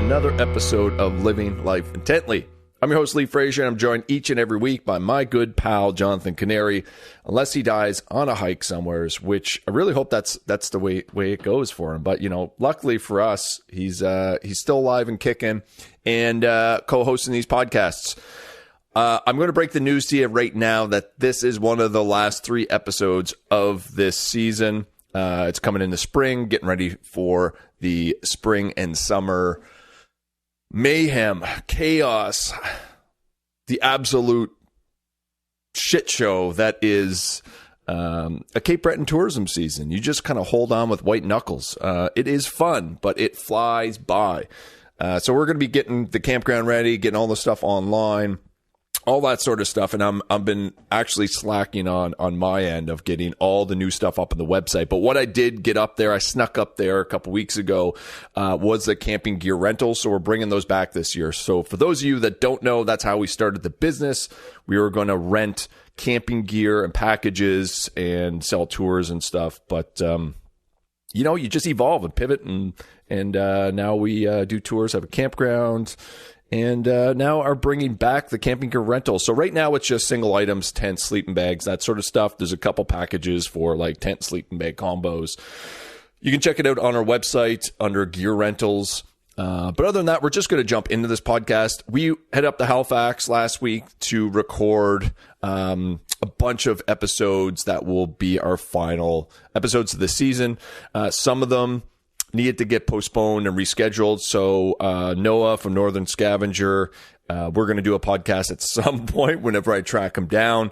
another episode of Living Life Intently. I'm your host, Lee Frazier, and I'm joined each and every week by my good pal, Jonathan Kearney, unless he dies on a hike somewheres, which I really hope that's the way it goes for him. But, you know, luckily for us, he's still alive and kicking and co-hosting these podcasts. I'm going to break the news to you right now that this is one of the last 3 episodes of this season. It's coming in the spring, getting ready for the spring and summer mayhem, chaos, the absolute shit show that is a Cape Breton tourism season. You just kind of hold on with white knuckles. It is fun, but it flies by. So we're going to be getting the campground ready, getting all the stuff online, all that sort of stuff. And I've been actually slacking on my end of getting all the new stuff up on the website. But what I did get up there, I snuck up there a couple weeks ago, was the camping gear rental. So we're bringing those back this year. So for those of you that don't know, that's how we started the business. We were going to rent camping gear and packages and sell tours and stuff. But, you know, you just evolve and pivot. And now we do tours, have a campground, and now are bringing back the camping gear rental. So right now it's just single items, tents, sleeping bags, that sort of stuff. There's a couple packages for like tent, sleeping bag combos. You can check it out on our website under gear rentals. But other than that, we're just going to jump into this podcast. We head up to Halifax last week to record a bunch of episodes that will be our final episodes of the season. Some of them needed to get postponed and rescheduled. So Noah from Northern Scavenger, we're going to do a podcast at some point whenever I track him down.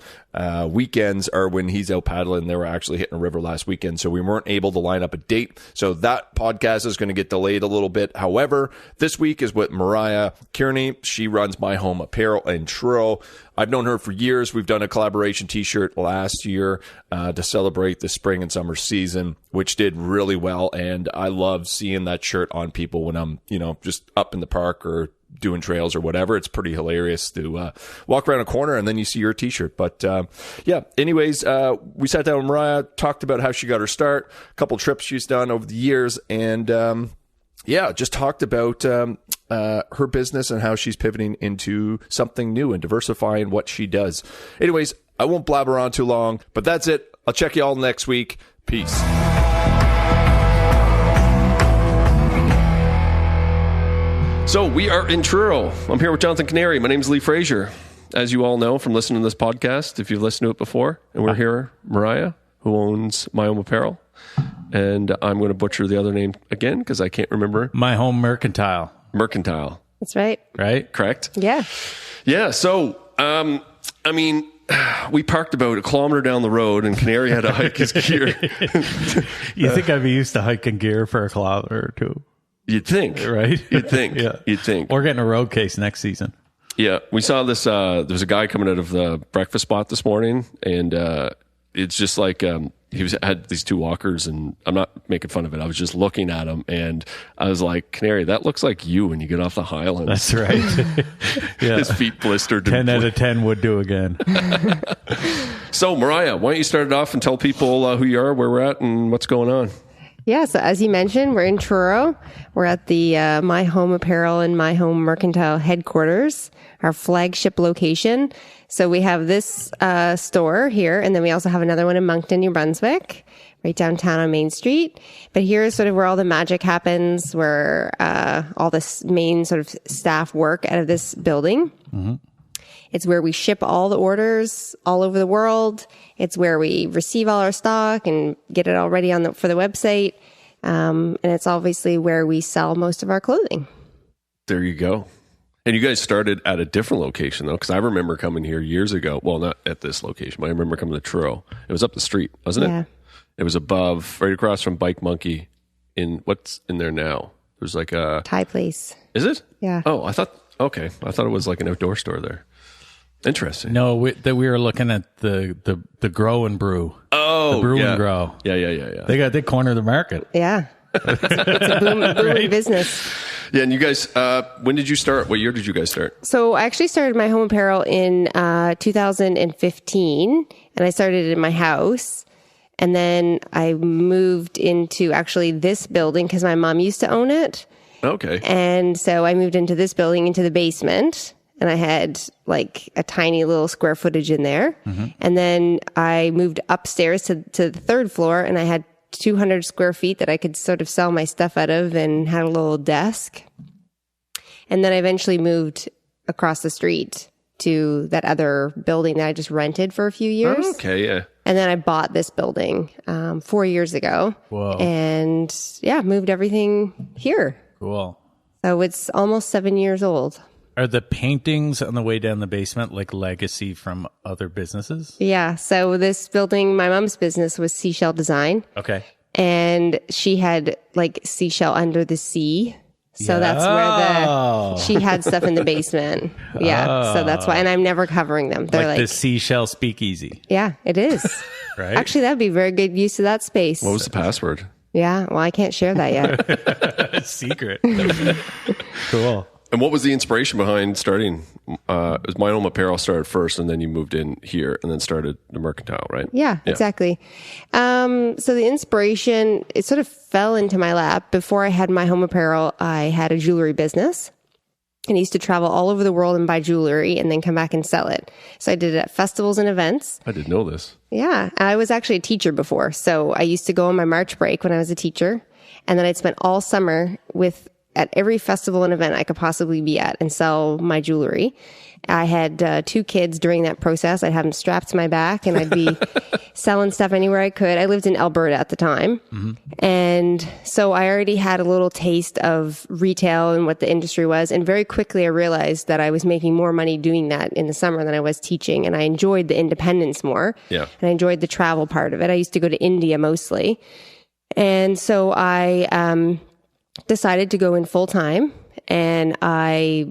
Weekends are when he's out paddling. They were actually hitting a river last weekend, so we weren't able to line up a date. So that podcast is going to get delayed a little bit. However, this week is with Miriah Kearney. She runs My Home Apparel in Truro. I've known her for years. We've done a collaboration t-shirt last year to celebrate the spring and summer season, which did really well. And I love seeing that shirt on people when I'm, you know, just up in the park or doing trails or whatever. It's pretty hilarious to walk around a corner and then you see your t-shirt. But yeah, anyways, we sat down with Miriah, talked about how she got her start, a couple trips she's done over the years, and yeah, just talked about her business and how she's pivoting into something new and diversifying what she does. Anyways, I won't blabber on too long, but that's it. I'll check you all next week. Peace. So we are in Truro. I'm here with Jonathan Kearney. My name is Lee Frazier. As you all know from listening to this podcast, if you've listened to it before, and we're here, Miriah, who owns My Home Apparel. And I'm going to butcher the other name again because I can't remember. My Home Mercantile. Mercantile. That's right. Right? Correct? Yeah. Yeah. So, I mean, we parked about a kilometer down the road and Kearney had to hike his gear. You think I'd be used to hiking gear for a kilometer or two? You'd think. Right? You'd think. Yeah. You'd think. We're getting a road case next season. Yeah. We saw this. There's a guy coming out of the breakfast spot this morning, and it's just like he had these 2 walkers, and I'm not making fun of it. I was just looking at him, and I was like, Kearney, that looks like you when you get off the Highlands. That's right. Yeah. His feet blistered. 10 out of 10 would do again. So, Miriah, why don't you start it off and tell people who you are, where we're at, and what's going on? Yeah, so as you mentioned, we're in Truro. We're at the My Home Apparel and My Home Mercantile headquarters, our flagship location. So we have this store here, and then we also have another one in Moncton, New Brunswick, right downtown on Main Street. But here is sort of where all the magic happens, where all this main sort of staff work out of this building. Mm-hmm. It's where we ship all the orders all over the world. It's where we receive all our stock and get it all ready for the website. And it's obviously where we sell most of our clothing. There you go. And you guys started at a different location, though, because I remember coming here years ago. Well, not at this location, but I remember coming to Truro. It was up the street, wasn't it? It was above, right across from Bike Monkey. What's in there now? There's like a Thai place. Is it? Yeah. Oh, I thought it was like an outdoor store there. Interesting. No, we were looking at the grow and brew. Oh, the brew yeah. and grow. Yeah. They corner the market. Yeah. It's a booming business. Yeah, and you guys, when did you start? What year did you guys start? So I actually started My Home Apparel in 2015, and I started in my house. And then I moved into actually this building because my mom used to own it. Okay. And so I moved into this building, into the basement, and I had like a tiny little square footage in there. And then I moved upstairs to the third floor, and I had 200 square feet that I could sort of sell my stuff out of, and had a little desk. And then I eventually moved across the street to that other building that I just rented for a few years. Okay, yeah. And then I bought this building 4 years ago. Whoa. And yeah, moved everything here. Cool. So it's almost 7 years old. Are the paintings on the way down the basement like legacy from other businesses? Yeah. So this building, my mom's business was Seashell Design. Okay. And she had like seashell under the sea. So that's where she had stuff in the basement. Yeah. So that's why. And I'm never covering them. They're Like the seashell speakeasy. yeah, it is. Right? Actually, that'd be very good use of that space. What was the password? Yeah. Well, I can't share that yet. Secret. Cool. And what was the inspiration behind starting? It was My Home Apparel started first, and then you moved in here, and then started the Mercantile, right? Yeah, exactly. So the inspiration, it sort of fell into my lap. Before I had My Home Apparel, I had a jewelry business. And I used to travel all over the world and buy jewelry and then come back and sell it. So I did it at festivals and events. I didn't know this. Yeah. I was actually a teacher before. So I used to go on my March break when I was a teacher. And then I'd spend all summer at every festival and event I could possibly be at and sell my jewelry. I had 2 kids during that process. I'd have them strapped to my back, and I'd be selling stuff anywhere I could. I lived in Alberta at the time. And so I already had a little taste of retail and what the industry was. And very quickly I realized that I was making more money doing that in the summer than I was teaching. And I enjoyed the independence more. Yeah. And I enjoyed the travel part of it. I used to go to India mostly. And so I decided to go in full time, and I,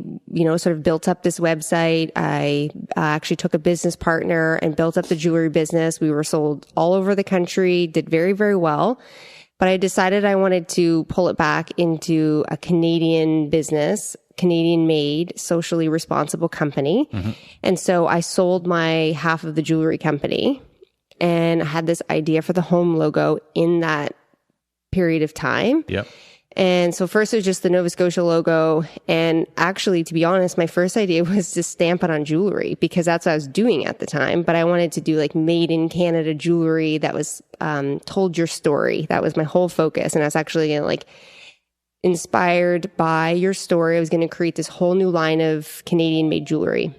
sort of built up this website. I actually took a business partner and built up the jewelry business. We were sold all over the country, did very, very well. But I decided I wanted to pull it back into a Canadian business, Canadian made, socially responsible company. And so I sold my half of the jewelry company, and I had this idea for the home logo in that period of time. Yep. And so first it was just the Nova Scotia logo. And actually, to be honest, my first idea was to stamp it on jewelry because that's what I was doing at the time. But I wanted to do like made in Canada jewelry that was told your story. That was my whole focus. And I was actually going to like inspired by your story. I was going to create this whole new line of Canadian made jewelry.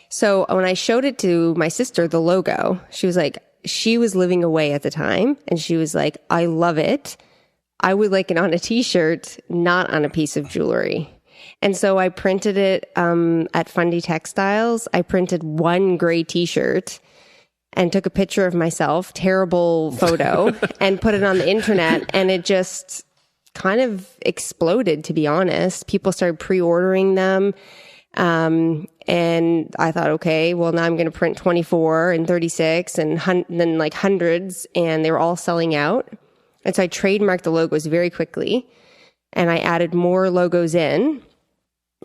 So when I showed it to my sister, the logo, she was living away at the time. And she was like, I love it. I would like it on a t-shirt, not on a piece of jewelry. And so I printed it at Fundy Textiles. I printed one gray t-shirt and took a picture of myself, terrible photo, and put it on the internet. And it just kind of exploded, to be honest. People started pre-ordering them. And I thought, okay, well, now I'm going to print 24 and 36 and then like hundreds, and they were all selling out. And so I trademarked the logos very quickly, and I added more logos in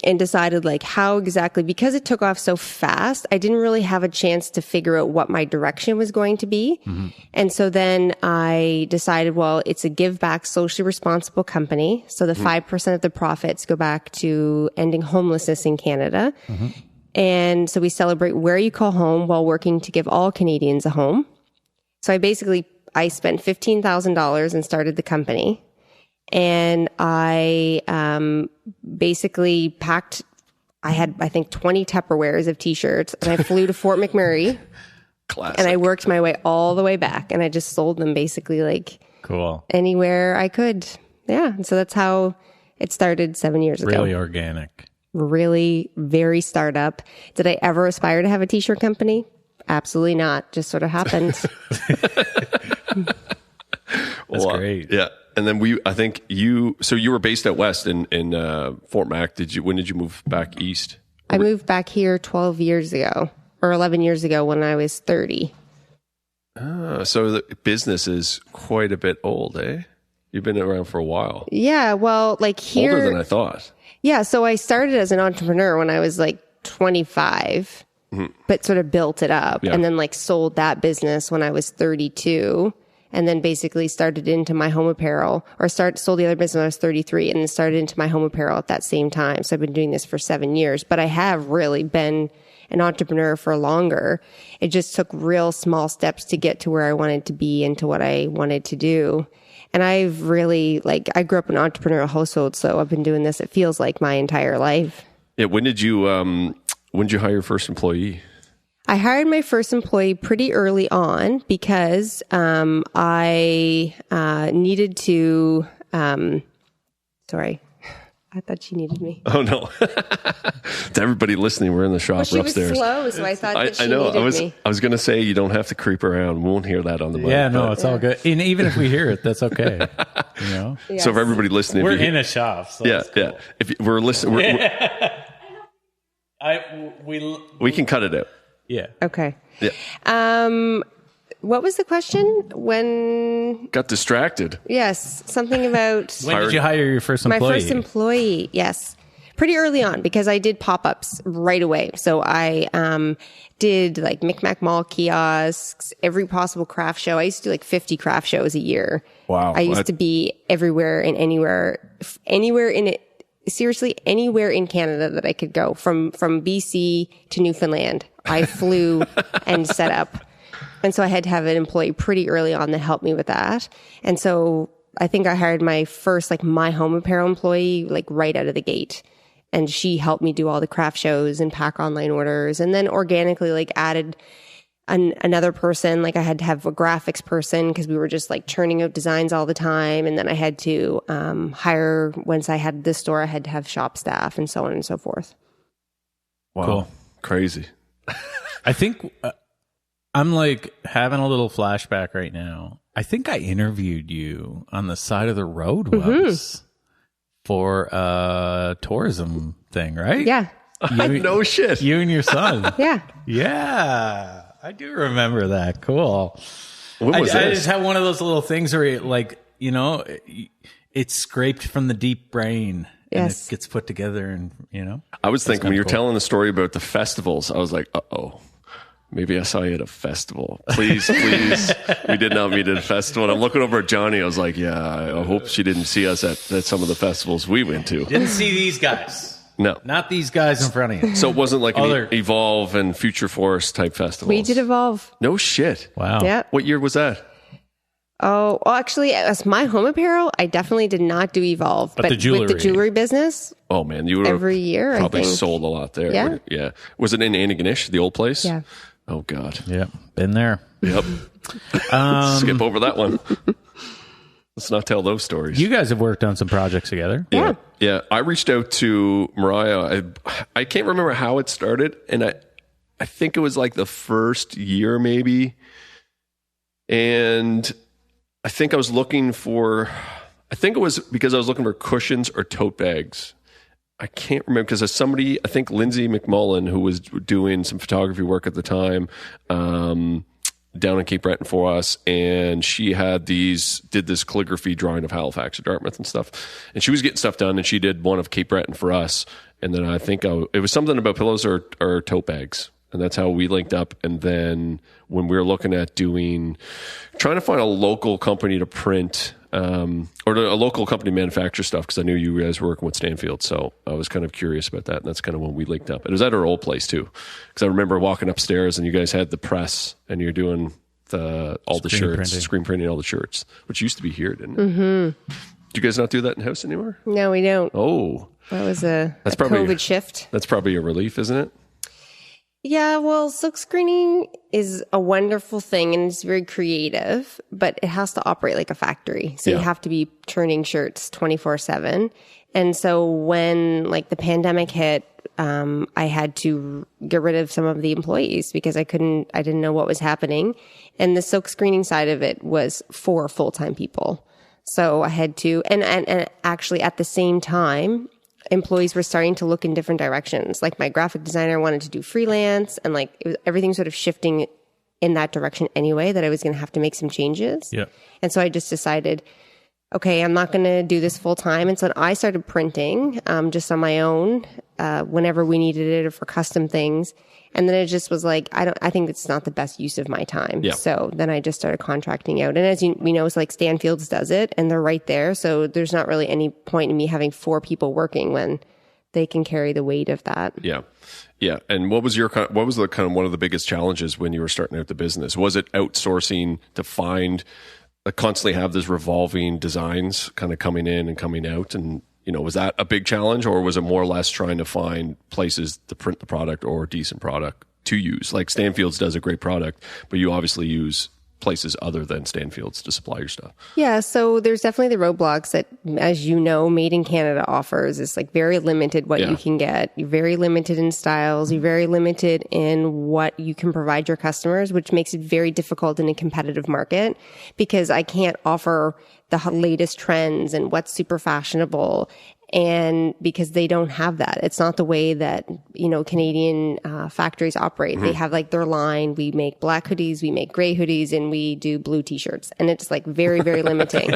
and decided like how exactly, because it took off so fast, I didn't really have a chance to figure out what my direction was going to be. And so then I decided, well, it's a give back, socially responsible company. So the 5% of the profits go back to ending homelessness in Canada. And so we celebrate where you call home while working to give all Canadians a home. So I spent $15,000 and started the company. And I basically packed, I had, I think, 20 Tupperwares of t-shirts, and I flew to Fort McMurray. Classic. And I worked my way all the way back, and I just sold them basically like Cool. anywhere I could. Yeah. And so that's how it started 7 years ago. Really organic. Really very startup. Did I ever aspire to have a t-shirt company? Absolutely not. Just sort of happened. That's great. Yeah. And then so you were based out west in Fort Mac. When did you move back east? I moved back here 12 years ago or 11 years ago when I was 30. So the business is quite a bit old, eh? You've been around for a while. Yeah. Well, like here. Older than I thought. Yeah. So I started as an entrepreneur when I was like 25, but sort of built it up and then like sold that business when I was 32. and then basically started into my home apparel, or sold the other business when I was 33 and then started into my home apparel at that same time. So I've been doing this for 7 years, but I have really been an entrepreneur for longer. It just took real small steps to get to where I wanted to be and to what I wanted to do. And I've really, I grew up in an entrepreneurial household, so I've been doing this, it feels like, my entire life. Yeah. When did you hire your first employee? I hired my first employee pretty early on because I needed to. Sorry, I thought she needed me. Oh no! To everybody listening, we're in the shop. Well, she upstairs. was slow, so I thought that she I know. needed me. I was going to say you don't have to creep around. We won't hear that on the mic. Yeah, no, it's all good. And even if we hear it, that's okay. You know. Yes. So if everybody listening, We're in a shop. So yeah, cool. yeah. If we're listening, we can cut it out. Yeah. Okay. Yeah. What was the question? When? Got distracted. Yes, something about When did you hire your first my employee? first employee. Yes, pretty early on because I did pop-ups right away. So I did like Micmac Mall kiosks, every possible craft show. I used to do like 50 craft shows a year. Wow. I used to be everywhere and anywhere in it. Seriously, anywhere in Canada that I could go, from BC to Newfoundland, I flew and set up. And so I had to have an employee pretty early on that helped me with that. And so I think I hired my first, my home apparel employee, right out of the gate. And she helped me do all the craft shows and pack online orders. And then organically, added another person. I had to have a graphics person because we were just churning out designs all the time. And then I had to hire, once I had this store, I had to have shop staff and so on and so forth. Wow. Cool. Crazy. I think I'm having a little flashback right now. I think I interviewed you on the side of the road once for a tourism thing, right? Yeah. No shit. You and your son. Yeah. Yeah. I do remember that. Cool. What was I this? just have one of those little things where, it's scraped from the deep brain and Yes. it gets put together, and I was thinking when you're cool. telling the story about the festivals, I was like, uh-oh. Maybe I saw you at a festival. Please, we did not meet at a festival. And I'm looking over at Johnny. I was like, yeah, I hope she didn't see us at some of the festivals we went to. Didn't see these guys. No. Not these guys in front of you. So it wasn't like Other- an Evolve and Future Force type festival. We did Evolve. No shit. Wow. Yeah. What year was that? Oh, well, actually, as my home apparel, I definitely did not do Evolve. But the with jewelry. the jewelry business, Oh, man. You would have every year, I probably think. sold a lot there. Yeah. Yeah. Was it in Antigonish, the old place? Yeah. Oh, God. Yeah. Been there. Yep. Skip over that one. Let's not tell those stories. You guys have worked on some projects together. Yeah. Yeah, I reached out to Miriah. I can't remember how it started, and I think it was the first year maybe. And I think it was because I was looking for cushions or tote bags. I can't remember because there's somebody, I think Lindsay McMullen, who was doing some photography work at the time, down in Cape Breton for us, and she did this calligraphy drawing of Halifax or Dartmouth and stuff, and she was getting stuff done, and she did one of Cape Breton for us, and then I think it was something about pillows or tote bags, and that's how we linked up. And then when we were looking at trying to find a local company to print, or a local company to manufacture stuff, because I knew you guys were working with Stanfield, so I was kind of curious about that, and that's kind of when we linked up. It was at our old place too, because I remember walking upstairs and you guys had the press and you're doing all the shirts, screen printing all the shirts, which used to be here, didn't it? Mm-hmm. Do you guys not do that in house anymore? No, we don't. Oh, That was a probably COVID shift. That's probably a relief, isn't it? Yeah, well, silk screening is a wonderful thing and it's very creative, but it has to operate like a factory. So you have to be turning shirts 24/7. And so when the pandemic hit, I had to get rid of some of the employees because I didn't know what was happening. And the silk screening side of it was for full-time people. So I had to, and actually at the same time, employees were starting to look in different directions. My graphic designer wanted to do freelance, and everything sort of shifting in that direction anyway, that I was going to have to make some changes. Yeah. And so I just decided, okay, I'm not going to do this full time. And so I started printing, just on my own. whenever we needed it or for custom things. And then it just was like, I think it's not the best use of my time. Yeah. So then I just started contracting out. And as we know, it's like Stanfield's does it and they're right there. So there's not really any point in me having 4 people working when they can carry the weight of that. Yeah. Yeah. And what was the kind of one of the biggest challenges when you were starting out the business? Was it outsourcing to find, constantly have these revolving designs kind of coming in and coming out? And, was that a big challenge, or was it more or less trying to find places to print the product or a decent product to use? Like Stanfield's does a great product, but you obviously use places other than Stanfield's to supply your stuff. Yeah, so there's definitely the roadblocks that, as you know, Made in Canada offers. It's like very limited what you can get. You're very limited in styles. You're very limited in what you can provide your customers, which makes it very difficult in a competitive market because I can't offer the latest trends and what's super fashionable. And because they don't have that, it's not the way that, Canadian factories operate. They have like their line. We make black hoodies, we make gray hoodies, and we do blue t-shirts. And it's like very, very limiting.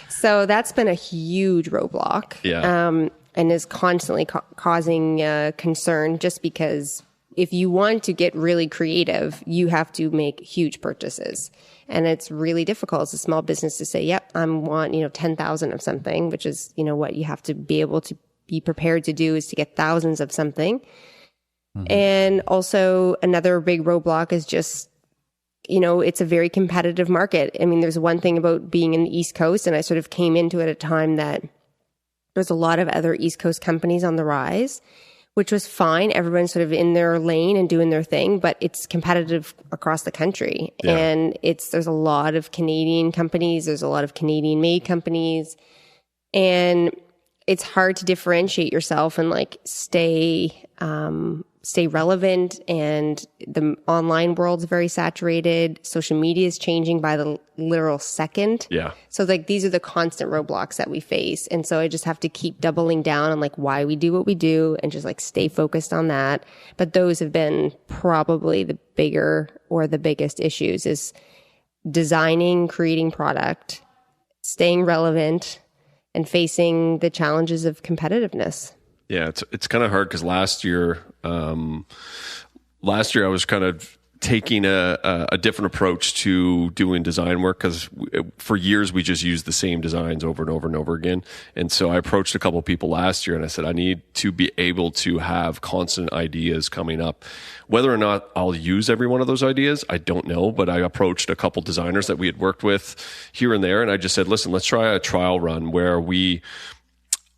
So that's been a huge roadblock. Yeah. And is constantly causing concern just because if you want to get really creative, you have to make huge purchases. And it's really difficult as a small business to say, yep, I want, 10,000 of something, which is, what you have to be able to be prepared to do is to get thousands of something. Mm-hmm. And also another big roadblock is just, it's a very competitive market. I mean, there's one thing about being in the East Coast, and I sort of came into it at a time that there's a lot of other East Coast companies on the rise, which was fine. Everyone's sort of in their lane and doing their thing, but it's competitive across the country. Yeah. And there's a lot of Canadian companies. There's a lot of Canadian made companies, and it's hard to differentiate yourself and like stay relevant. And the online world's very saturated. Social media is changing by the literal second. Yeah. So like these are the constant roadblocks that we face. And so I just have to keep doubling down on like why we do what we do and just like stay focused on that. But those have been probably the bigger or the biggest issues is designing, creating product, staying relevant, and facing the challenges of competitiveness. Yeah, it's kind of hard because last year I was kind of taking a different approach to doing design work because for years we just used the same designs over and over and over again. And so I approached a couple of people last year and I said, I need to be able to have constant ideas coming up. Whether or not I'll use every one of those ideas, I don't know. But I approached a couple designers that we had worked with here and there. And I just said, listen, let's try a trial run where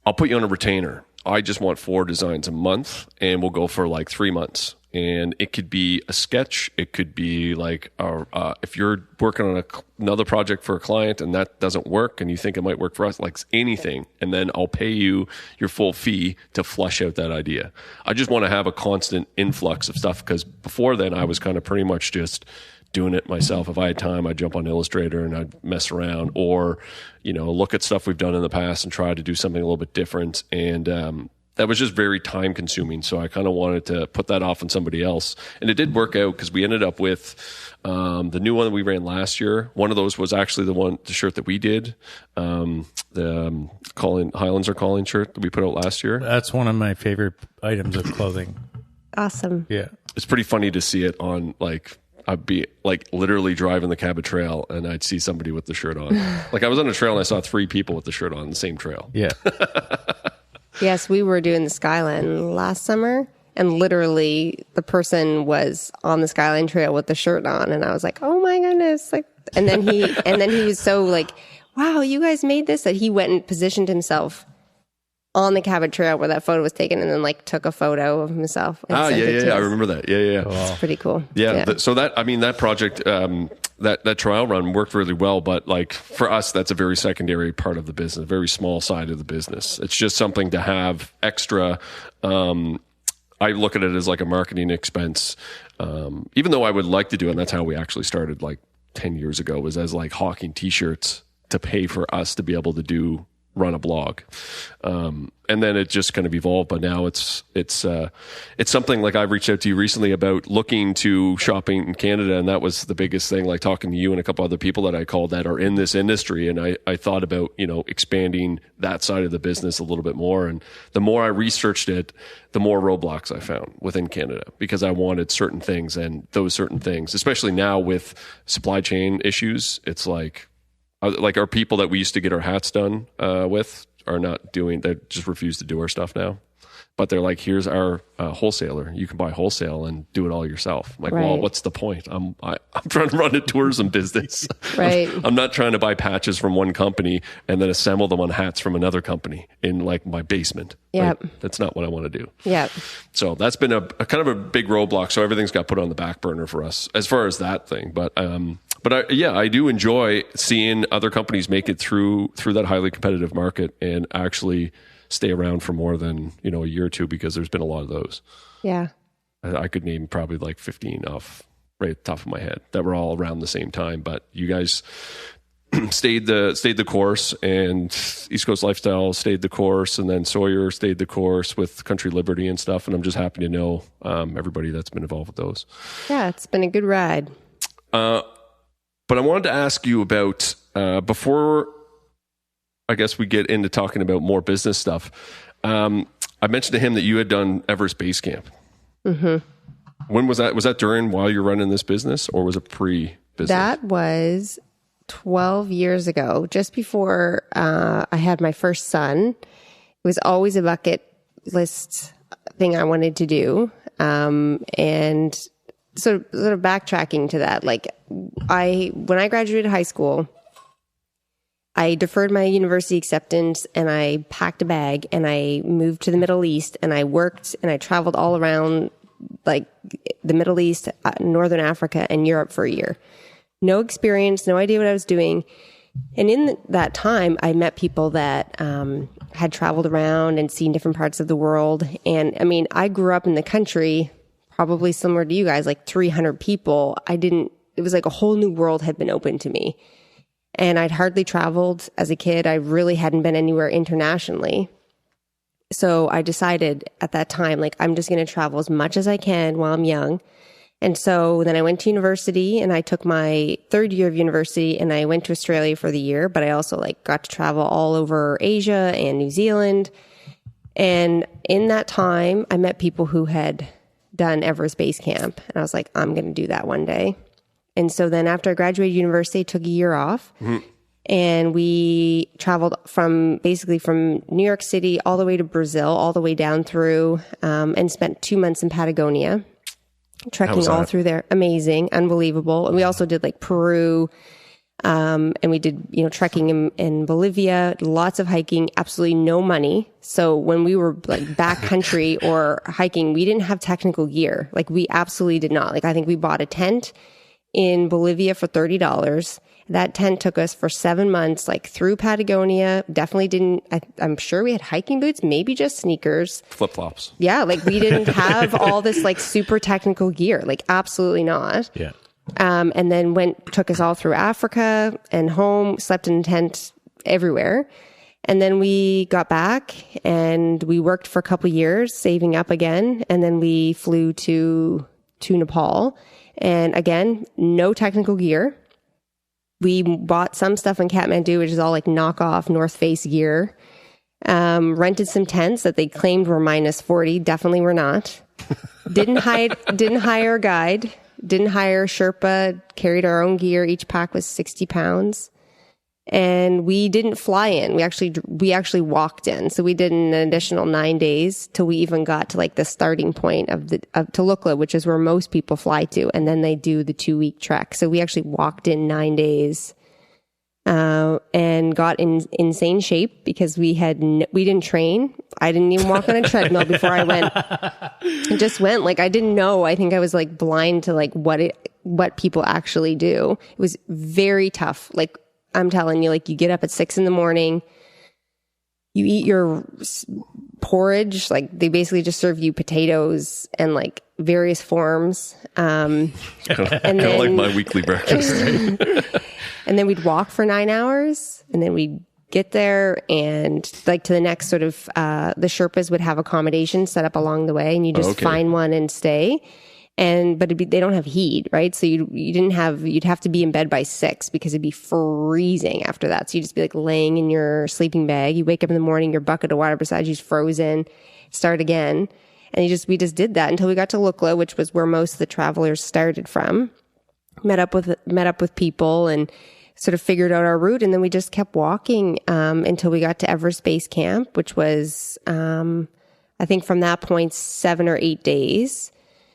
I'll put you on a retainer. I just want 4 designs a month and we'll go for like 3 months. And it could be a sketch. It could be like, if you're working on another project for a client and that doesn't work and you think it might work for us, like anything. And then I'll pay you your full fee to flush out that idea. I just want to have a constant influx of stuff because before then I was kind of pretty much just doing it myself. If I had time, I'd jump on Illustrator and I'd mess around or, look at stuff we've done in the past and try to do something a little bit different. And, that was just very time consuming. So I kind of wanted to put that off on somebody else. And it did work out because we ended up with the new one that we ran last year. One of those was actually the shirt that we did, the Highlands Are Calling shirt that we put out last year. That's one of my favorite items of clothing. Awesome. Yeah. It's pretty funny to see it on I'd be like literally driving the Cabot Trail and I'd see somebody with the shirt on. Like I was on a trail and I saw 3 people with the shirt on the same trail. Yeah. Yes, we were doing the Skyline last summer, and literally the person was on the Skyline Trail with the shirt on, and I was like, "Oh my goodness!" Like, and then he was so like, "Wow, you guys made this!" that he went and positioned himself on the Cabot Trail where that photo was taken, and then like took a photo of himself. And I remember that. Yeah. It's pretty cool. Yeah. So that project. That trial run worked really well, but like for us, that's a very secondary part of the business, very small side of the business. It's just something to have extra. I look at it as like a marketing expense, even though I would like to do it. And that's how we actually started like 10 years ago was as like hawking t-shirts to pay for us to be able to do run a blog. And then it just kind of evolved, but now it's something like I've reached out to you recently about looking to shopping in Canada. And that was the biggest thing, like talking to you and a couple other people that I called that are in this industry. And I thought about, expanding that side of the business a little bit more. And the more I researched it, the more roadblocks I found within Canada, because I wanted certain things, and those certain things, especially now with supply chain issues, it's like our people that we used to get our hats done with are not doing, they just refuse to do our stuff now. But they're like, here's our wholesaler. You can buy wholesale and do it all yourself. I'm like, Right. well, what's the point? I'm trying to run a tourism business. Right. I'm not trying to buy patches from one company and then assemble them on hats from another company in like my basement. Yep. Like, that's not what I want to do. Yep. So that's been a kind of a big roadblock. So everything's got put on the back burner for us as far as that thing. But I do enjoy seeing other companies make it through that highly competitive market and actually stay around for more than, a year or two, because there's been a lot of those. Yeah. I could name probably like 15 off right at the top of my head that were all around the same time. But you guys stayed the course, and East Coast Lifestyle stayed the course, and then Sawyer stayed the course with Country Liberty and stuff. And I'm just happy to know everybody that's been involved with those. Yeah, it's been a good ride. But I wanted to ask you about, before I guess we get into talking about more business stuff, I mentioned to him that you had done Everest Basecamp. Mm-hmm. When was that? Was that while you're running this business, or was it pre-business? That was 12 years ago, just before I had my first son. It was always a bucket list thing I wanted to do. And sort of backtracking to that, like when I graduated high school, I deferred my university acceptance, and I packed a bag, and I moved to the Middle East, and I worked, and I traveled all around like the Middle East, Northern Africa, and Europe for a year. No experience, no idea what I was doing. And in that time, I met people that had traveled around and seen different parts of the world. And I mean, I grew up in the country, probably similar to you guys, like 300 people. It was like a whole new world had been opened to me. And I'd hardly traveled as a kid. I really hadn't been anywhere internationally. So I decided at that time, like, I'm just going to travel as much as I can while I'm young. And so then I went to university, and I took my third year of university, and I went to Australia for the year, but I also got to travel all over Asia and New Zealand. And in that time, I met people who had done Everest Base Camp. And I was like, I'm going to do that one day. And so then after I graduated university, I took a year off, and we traveled from New York City all the way to Brazil, all the way down through, and spent 2 months in Patagonia, trekking all through there. Amazing, unbelievable. And we also did Peru, and we did, trekking in Bolivia, lots of hiking, absolutely no money. So when we were backcountry or hiking, we didn't have technical gear. We absolutely did not. I think we bought a tent in Bolivia for $30. That tent took us for 7 months, through Patagonia. Definitely didn't, I'm sure we had hiking boots, maybe just sneakers. Flip-flops. Yeah, we didn't have all this super technical gear. Absolutely not. Yeah. And then took us all through Africa and home, slept in a tent everywhere. And then we got back, and we worked for a couple years, saving up again. And then we flew to Nepal. And again, no technical gear. We bought some stuff in Kathmandu, which is all knockoff North Face gear. Rented some tents that they claimed were minus 40. Definitely were not. Didn't hire a guide. Didn't hire a Sherpa. Carried our own gear. Each pack was 60 pounds. And we didn't fly in. We actually walked in. So we did an additional 9 days till we even got to the starting point of Tulukla, which is where most people fly to. And then they do the 2-week trek. So we actually walked in 9 days, and got in insane shape because we didn't train. I didn't even walk on a treadmill before I went. I just went. I didn't know. I think I was blind to what people actually do. It was very tough. I'm telling you, you get up at 6 a.m, you eat your porridge. They basically just serve you potatoes and various forms. And kind of like my weekly breakfast. And then we'd walk for 9 hours, and then we'd get there and like to the next sort of, the Sherpas would have accommodations set up along the way and you just find one and stay. But they don't have heat, right? So you'd have to be in bed by 6 because it'd be freezing after that. So you'd just be like laying in your sleeping bag. You wake up in the morning, your bucket of water beside you's frozen, start again. And we just did that until we got to Lukla, which was where most of the travelers started from. Met up with people and sort of figured out our route. And then we just kept walking, until we got to Everest Base Camp, which was, I think from that point, 7 or 8 days.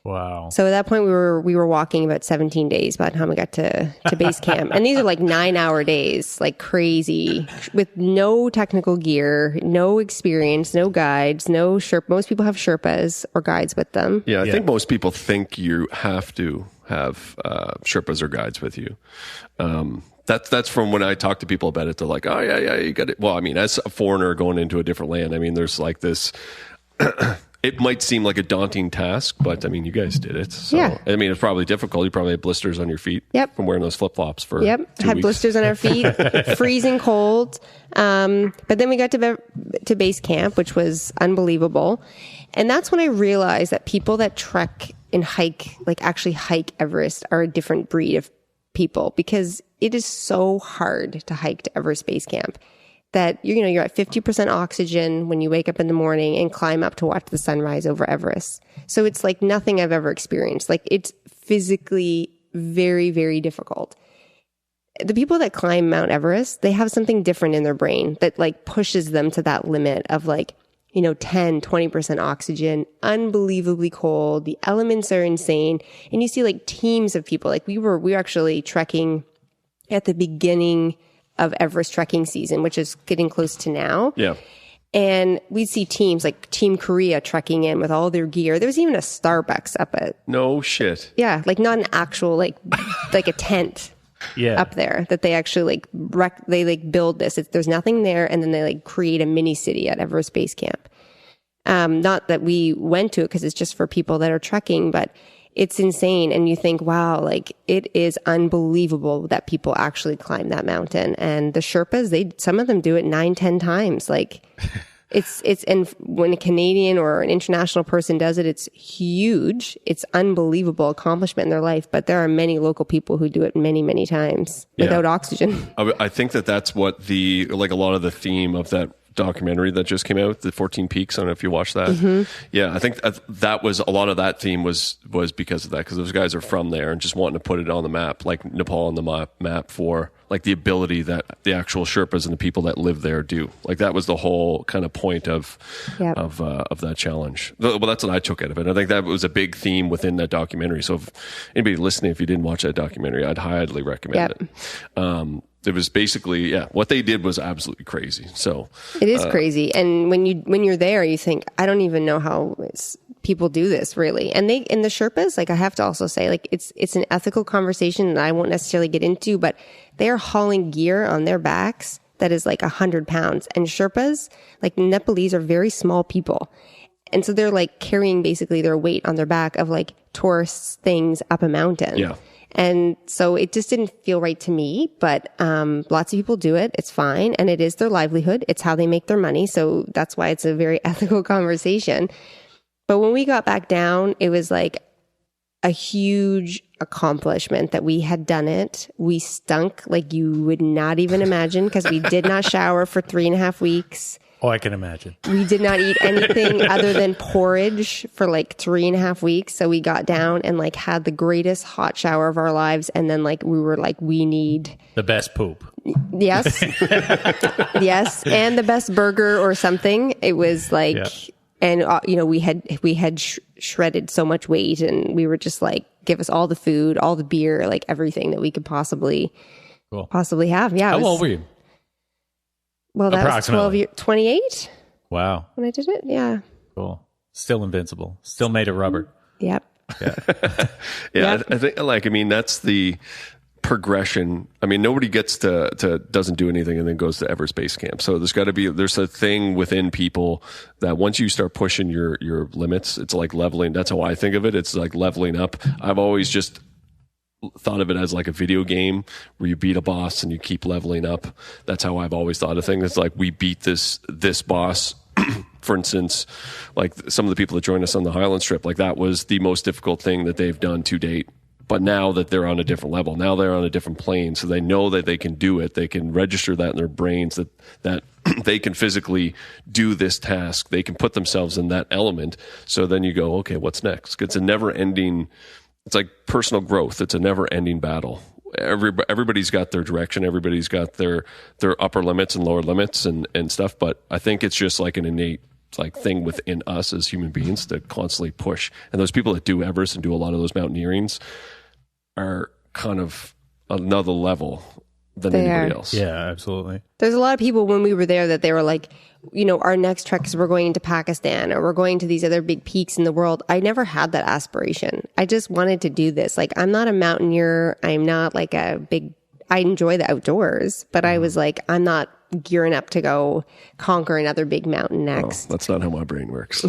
Wow. So at that point, we were walking about 17 days by the time we got to base camp. And these are like 9-hour days, like crazy, with no technical gear, no experience, no guides, no Sherpa. Most people have Sherpas or guides with them. Yeah, I think most people think you have to have Sherpas or guides with you. That's from when I talk to people about it. They're like, oh, yeah, you got it. Well, I mean, as a foreigner going into a different land, I mean, there's like this... It might seem like a daunting task, but I mean, you guys did it. So, yeah. I mean, it's probably difficult. You probably had blisters on your feet from wearing those flip-flops for 2 had weeks. Blisters on our feet, freezing cold. But then we got to base camp, which was unbelievable. And that's when I realized that people that trek and hike, like actually hike Everest, are a different breed of people because it is so hard to hike to Everest Base Camp. That you're at 50% oxygen when you wake up in the morning and climb up to watch the sunrise over Everest. So it's like nothing I've ever experienced. Like it's physically very, very difficult. The people that climb Mount Everest, they have something different in their brain that like pushes them to that limit of like, 10, 20% oxygen, unbelievably cold. The elements are insane. And you see like teams of people. Like we were actually trekking at the beginning of Everest trekking season, which is getting close to now. Yeah. And we'd see teams like Team Korea trekking in with all their gear. There was even a Starbucks up at... No shit. Yeah. Like not an actual, like a tent up there that they actually they build this. There's nothing there. And then they like create a mini city at Everest Base Camp. Not that we went to it because it's just for people that are trekking, but it's insane. And you think, wow, like it is unbelievable that people actually climb that mountain. And the Sherpas, some of them do it 9-10 times. Like and when a Canadian or an international person does it, it's huge. It's unbelievable accomplishment in their life. But there are many local people who do it many, many times without oxygen. I think that's what a lot of the theme of that documentary that just came out, the 14 Peaks. I don't know if you watched that. Mm-hmm. Yeah, I think that was a lot of that theme was because of that, because those guys are from there and just wanting to put it on the map, like Nepal on the map for like the ability that the actual Sherpas and the people that live there do. Like that was the whole kind of point of that challenge. Well, that's what I took out of it. I think that was a big theme within that documentary. So if anybody listening, if you didn't watch that documentary, I'd highly recommend it. It was basically, what they did was absolutely crazy. So it is crazy. And when you're there, you think, I don't even know how people do this really. And the Sherpas, like I have to also say, like it's an ethical conversation that I won't necessarily get into, but they are hauling gear on their backs that is like 100 pounds. And Sherpas, like Nepalese, are very small people. And so they're like carrying basically their weight on their back of like tourists' things up a mountain. Yeah. And so it just didn't feel right to me, but lots of people do it. It's fine. And it is their livelihood. It's how they make their money. So that's why it's a very ethical conversation. But when we got back down, it was like a huge accomplishment that we had done it. We stunk like you would not even imagine because we did not shower for 3.5 weeks. Oh, I can imagine. We did not eat anything other than porridge for like 3.5 weeks. So we got down and like had the greatest hot shower of our lives. And then like, we were like, we need the best poop. Yes. Yes. And the best burger or something. It was like, and we had shredded so much weight and we were just like, give us all the food, all the beer, like everything that we could possibly have. Yeah. How old were you? Well, that was 12 years, 28. Wow. When I did it. Yeah. Cool. Still invincible. Still made of rubber. Yep. Yeah. I think that's the progression. I mean, nobody gets doesn't do anything and then goes to Everest Base Camp. So there's a thing within people that once you start pushing your limits, it's like leveling. That's how I think of it. It's like leveling up. I've always just thought of it as like a video game where you beat a boss and you keep leveling up. That's how I've always thought of things. It's like we beat this boss. For instance, like some of the people that joined us on the Highlands trip, like that was the most difficult thing that they've done to date. But now that they're on a different level, now they're on a different plane, so they know that they can do it. They can register that in their brains that they can physically do this task. They can put themselves in that element. So then you go, okay, what's next? It's a never-ending. It's like personal growth. It's a never-ending battle. Everybody's got their direction. Everybody's got their upper limits and lower limits and stuff. But I think it's just like an innate thing within us as human beings to constantly push. And those people that do Everest and do a lot of those mountaineerings are kind of another level than anybody else. Yeah, absolutely. There's a lot of people when we were there that they were like, our next trek is we're going into Pakistan or we're going to these other big peaks in the world. I never had that aspiration. I just wanted to do this. Like, I'm not a mountaineer. I'm not like I enjoy the outdoors, but I was like, I'm not gearing up to go conquer another big mountain next. That's not how my brain works.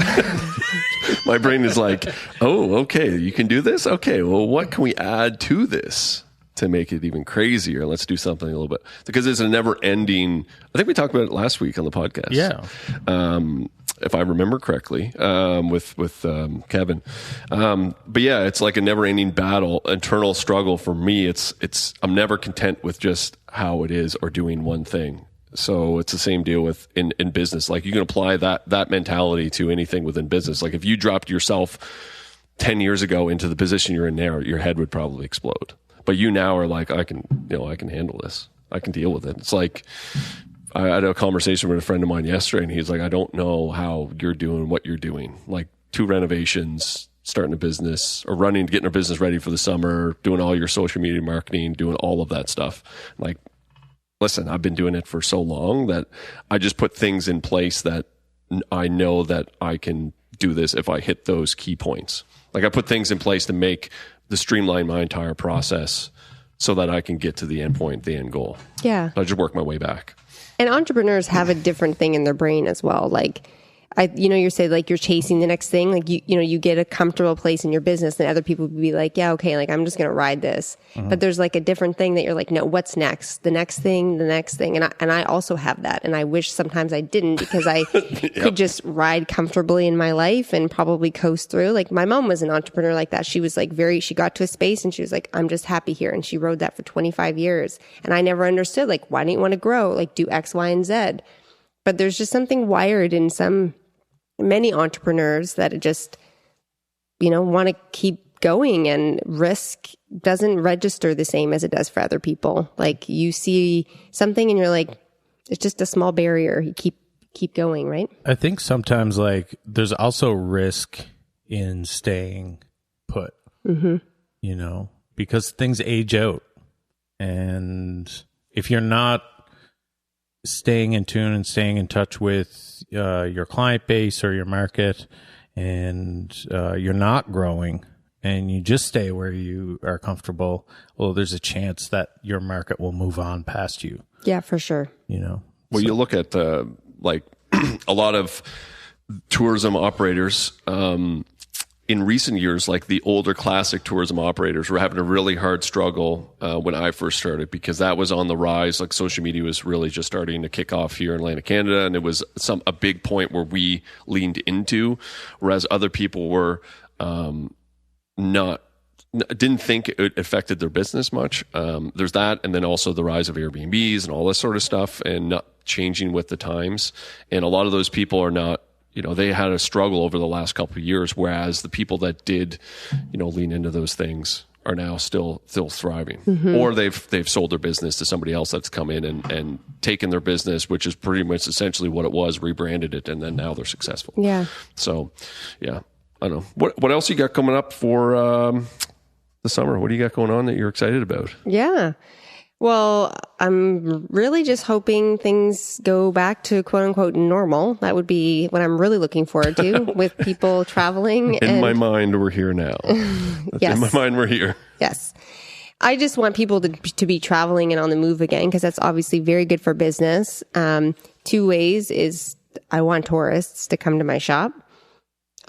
My brain is like, oh, okay, you can do this? Okay, well, what can we add to this to make it even crazier? Let's do something a little bit. Because it's a never-ending... I think we talked about it last week on the podcast. Yeah. If I remember correctly, with Kevin. But yeah, it's like a never-ending battle, internal struggle for me. I'm never content with just how it is or doing one thing. So it's the same deal with in business. Like you can apply that mentality to anything within business. Like if you dropped yourself 10 years ago into the position you're in now, your head would probably explode. But you now are like, I can handle this. I can deal with it. It's like, I had a conversation with a friend of mine yesterday and he's like, I don't know how you're doing what you're doing. Like 2 renovations, starting a business or getting a business ready for the summer, doing all your social media marketing, doing all of that stuff. Like, listen, I've been doing it for so long that I just put things in place that I know that I can do this if I hit those key points. Like I put things in place to streamline my entire process so that I can get to the end point, the end goal. Yeah. So I just work my way back. And entrepreneurs have a different thing in their brain as well. Like, you're saying like you're chasing the next thing. Like you get a comfortable place in your business and other people would be like, yeah, okay, like I'm just going to ride this. Mm-hmm. But there's like a different thing that you're like, no, what's next? The next thing. And I also have that. And I wish sometimes I didn't because I could just ride comfortably in my life and probably coast through. Like my mom was an entrepreneur like that. She was like she got to a space and she was like, I'm just happy here. And she rode that for 25 years. And I never understood like, why didn't you want to grow? Like do X, Y, and Z. But there's just something wired in many entrepreneurs that just, want to keep going, and risk doesn't register the same as it does for other people. Like you see something and you're like, it's just a small barrier. You keep going, right? I think sometimes like there's also risk in staying put, because things age out. And if you're not staying in tune and staying in touch with your client base or your market, and you're not growing and you just stay where you are comfortable, well, there's a chance that your market will move on past you. Yeah, for sure. Well, you look at like a lot of tourism operators in recent years, like the older classic tourism operators were having a really hard struggle when I first started, because that was on the rise. Like social media was really just starting to kick off here in Atlantic Canada, and it was a big point where we leaned into, whereas other people were didn't think it affected their business much. There's that, and then also the rise of Airbnbs and all this sort of stuff, and not changing with the times. And a lot of those people are not. They had a struggle over the last couple of years, whereas the people that did, lean into those things are now still thriving. Mm-hmm. Or they've sold their business to somebody else that's come in and taken their business, which is pretty much essentially what it was, rebranded it, and then now they're successful. Yeah. So, yeah, I don't know. What else you got coming up for the summer? What do you got going on that you're excited about? Yeah. Well, I'm really just hoping things go back to quote unquote normal. That would be what I'm really looking forward to with people traveling. In my mind, we're here now. Yes. In my mind, we're here. Yes. I just want people to be traveling and on the move again, because that's obviously very good for business. 2 ways is I want tourists to come to my shop.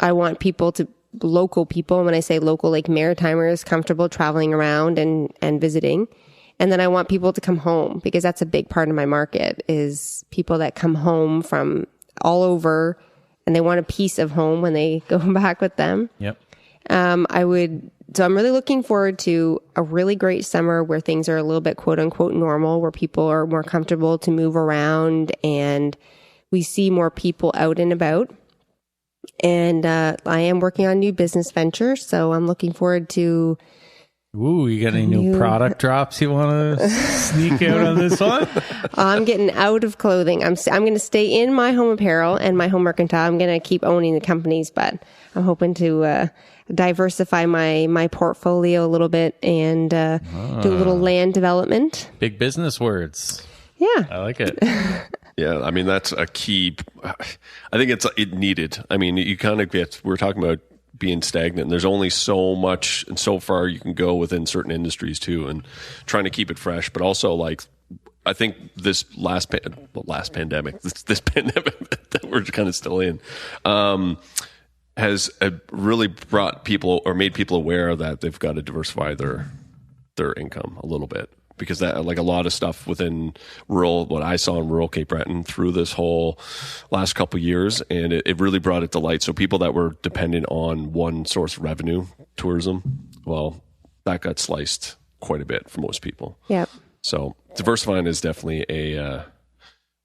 I want people local people. And when I say local, like Maritimers, comfortable traveling around and visiting. And then I want people to come home, because that's a big part of my market, is people that come home from all over and they want a piece of home when they go back with them. Yep. So I'm really looking forward to a really great summer where things are a little bit quote unquote normal, where people are more comfortable to move around and we see more people out and about. And I am working on new business ventures, so I'm looking forward to. Ooh, you got any new product drops you want to sneak out on this one? I'm getting out of clothing. I'm going to stay in my home apparel and my home mercantile. I'm going to keep owning the companies, but I'm hoping to diversify my portfolio a little bit and do a little land development. Big business words. Yeah. I like it. Yeah, I mean, that's a key. I think it needed. I mean, you kind of get, we're talking about being stagnant. There's only so much and so far you can go within certain industries too, and trying to keep it fresh. But also, like, I think this pandemic, this pandemic that we're kind of still in, has really brought people or made people aware that they've got to diversify their income a little bit. Because that, like a lot of stuff within what I saw in rural Cape Breton through this whole last couple of years, and it really brought it to light. So people that were dependent on one source of revenue, tourism, well, that got sliced quite a bit for most people. Yep. So diversifying is definitely a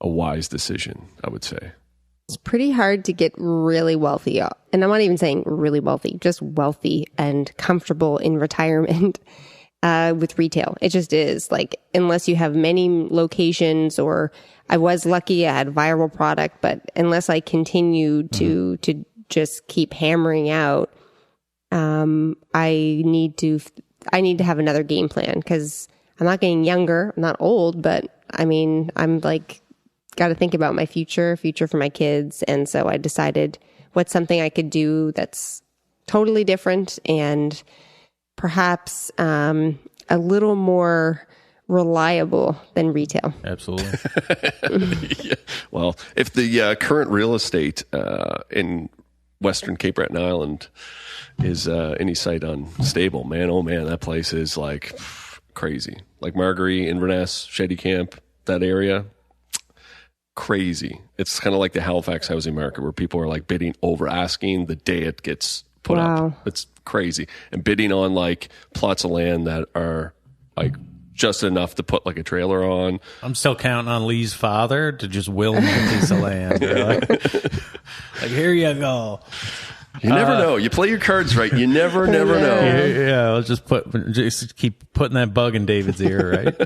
wise decision, I would say. It's pretty hard to get really wealthy, and I'm not even saying really wealthy, just wealthy and comfortable in retirement. With retail. It just is, like, unless you have many locations, or I was lucky I had viral product, but unless I continue to just keep hammering out, I need to have another game plan, because I'm not getting younger. I'm not old, but I mean, I'm like, got to think about my future for my kids. And so I decided what's something I could do that's totally different and perhaps a little more reliable than retail. Absolutely. Yeah. Well, if the current real estate in Western Cape Breton Island is any sight unstable, man, oh man, that place is like crazy. Like Margaree, Inverness, Shetty Camp, that area, crazy. It's kind of like the Halifax housing market, where people are like bidding over asking the day it gets put up. It's crazy. And bidding on like plots of land that are like just enough to put like a trailer on. I'm still counting on Lee's father to just will me a piece of land. Like, here you go. You never know. You play your cards right. You never know. Yeah, I'll just keep putting that bug in David's ear, right?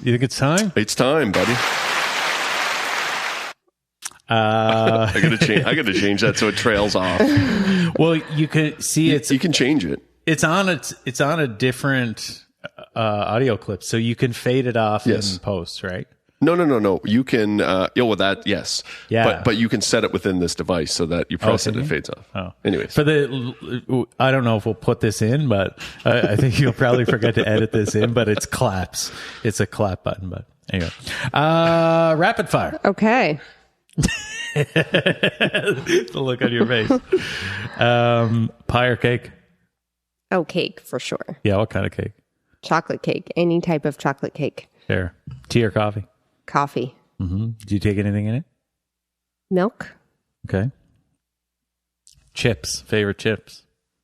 You think it's time? It's time, buddy. I gotta change that so it trails off. Well, you can see you can change it. It's on a different audio clip, so you can fade it off in post, right? No. You can with that, yes. Yeah. But you can set it within this device so that you press it fades off. Oh. Anyways. I don't know if we'll put this in, but I think you'll probably forget to edit this in, but it's claps. It's a clap button, but anyway. Rapid fire. Okay. The look on your face. Pie or cake? Oh, cake for sure. Yeah, what kind of cake? Chocolate cake. Any type of chocolate cake. Fair. Tea or coffee? Coffee. Mm-hmm. Do you take anything in it? Milk. Okay. Chips. Favorite chips?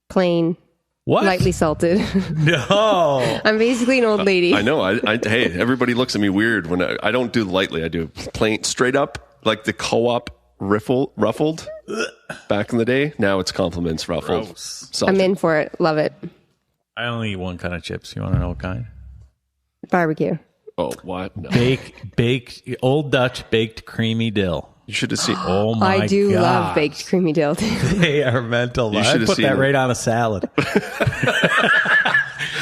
Plain. What? Lightly salted. No. I'm basically an old lady. I know. Hey, everybody looks at me weird when I don't do lightly. I do plain, straight up, like the co-op ruffled back in the day. Now it's compliments ruffled. I'm in for it. Love it. I only eat one kind of chips. You want to know what kind? Barbecue. Oh, what? No. Baked, Old Dutch baked creamy dill. You should have seen. Oh my god! I do love baked creamy dill. They are mental. I put that right on a salad.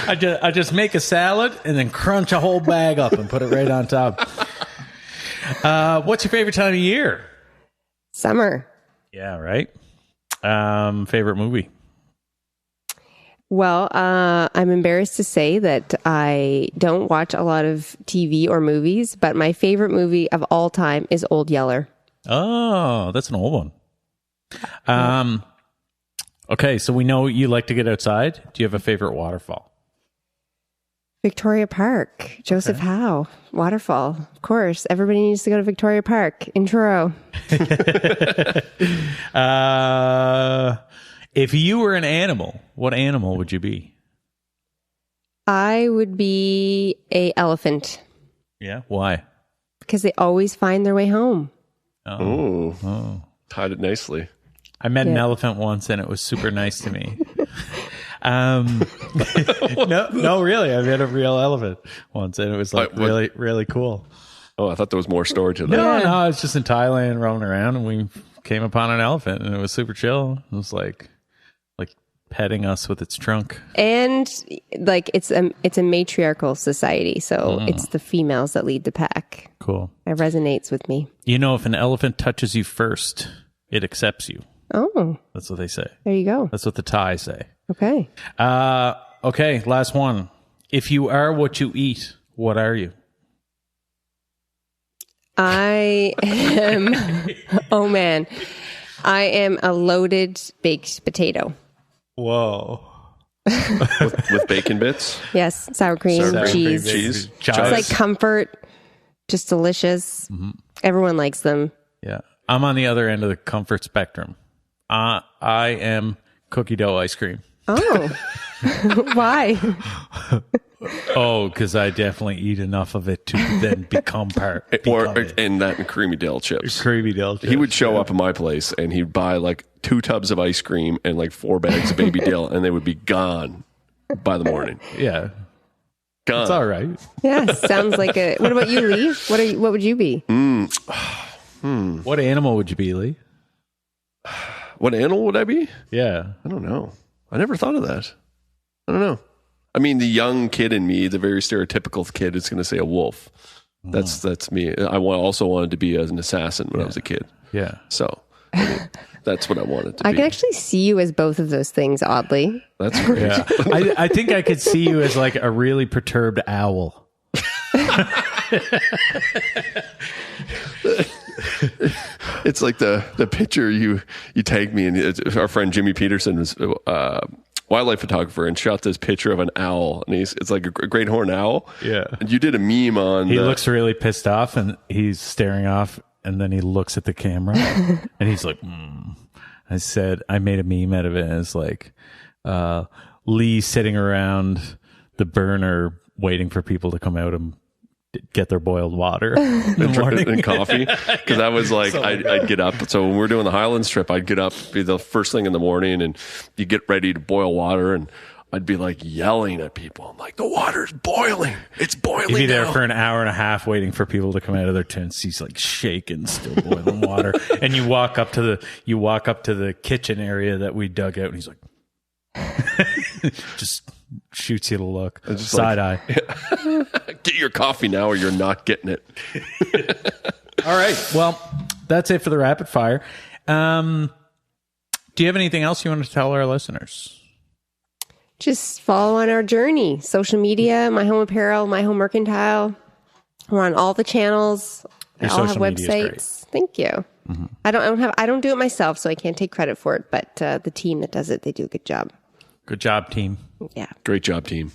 I just make a salad and then crunch a whole bag up and put it right on top. What's your favorite time of year? Summer. Yeah, right. Favorite movie? Well, I'm embarrassed to say that I don't watch a lot of TV or movies, but my favorite movie of all time is Old Yeller. Oh, that's an old one. Okay, so we know you like to get outside. Do you have a favorite waterfall? Victoria Park, Joseph Howe, waterfall. Of course, everybody needs to go to Victoria Park in Truro. If you were an animal, what animal would you be? I would be a elephant Yeah. Why? because they always find their way home. Oh. Tied it nicely. I met an Yeah. elephant once, and it was super nice to me. No, really. I met a real elephant once, and it was like really, really cool. Oh, I thought there was more story to that. No, I was just in Thailand roaming around, and we came upon an elephant, and it was super chill. It was like petting us with its trunk. And like it's a matriarchal society, so it's the females that lead the pack. Cool. It resonates with me. You know, if an elephant touches you first, it accepts you. Oh, That's what they say. there you go. That's what the Thai say. Okay. Okay, last one. If you are what you eat, what are you? I am, oh man, I am a loaded baked potato. Whoa. With bacon bits. Yes, sour cream, Sour cream, cheese. cheese. It's like comfort, just delicious. Everyone likes them. Yeah. I'm on the other end of the comfort spectrum. I am cookie dough ice cream. Oh, why? Oh, because I definitely eat enough of it to then become it. And that and creamy dill chips. Creamy dill chips. He would show up at my place and he'd buy like 2 tubs of ice cream and like 4 bags of baby dill, and they would be gone by the morning. Yeah. Gone. It's all right. Yeah, sounds like a. What about you, Lee? What would you be? What animal would you be, Lee? What animal would I be? Yeah. I don't know. I never thought of that. I don't know. I mean, the young kid in me, the very stereotypical kid, is going to say a wolf. That's me. I also wanted to be an assassin when I was a kid. Yeah. So I mean, that's what I wanted to be. I can actually see you as both of those things, oddly. That's great. Yeah. I think I could see you as like a really perturbed owl. It's like the picture you tagged me, and our friend Jimmy Peterson was wildlife photographer and shot this picture of an owl, and it's like a great horned owl. Yeah. And you did a meme on. He looks really pissed off, and he's staring off, and then he looks at the camera, and he's like, I said, I made a meme out of it, and it's like Lee sitting around the burner waiting for people to come out and get their boiled water in the morning. and coffee, because I was like, I'd get up. So when we're doing the Highlands trip, I'd get up, be the first thing in the morning, and you get ready to boil water, and I'd be like yelling at people. I'm like, the water's boiling. It's boiling. You'd be there now. for an hour and a half waiting for people to come out of their tents. He's like shaking, still boiling water. And you walk up to the kitchen area that we dug out, and he's like, just shoots you the look, side eye. Get your coffee now, or you're not getting it. All right. Well, that's it for the rapid fire. Do you have anything else you want to tell our listeners? Just follow on our journey. Social media, My Home Apparel, My Home Mercantile. We're on all the channels. Your They all have social media is great. websites. Thank you. I don't do it myself, so I can't take credit for it. But the team that does it, they do a good job. Good job, team. Yeah. Great job, team.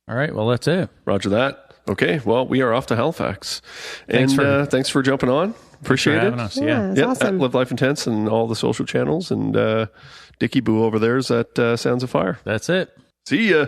All right. Well, that's it. Roger that. Okay. Well, we are off to Halifax. Thanks for jumping on. Appreciate for it. having us. Yeah. It's awesome. At Live Life Intense and all the social channels. And Dickie Boo over there is at Sounds of Fire. That's it. See ya.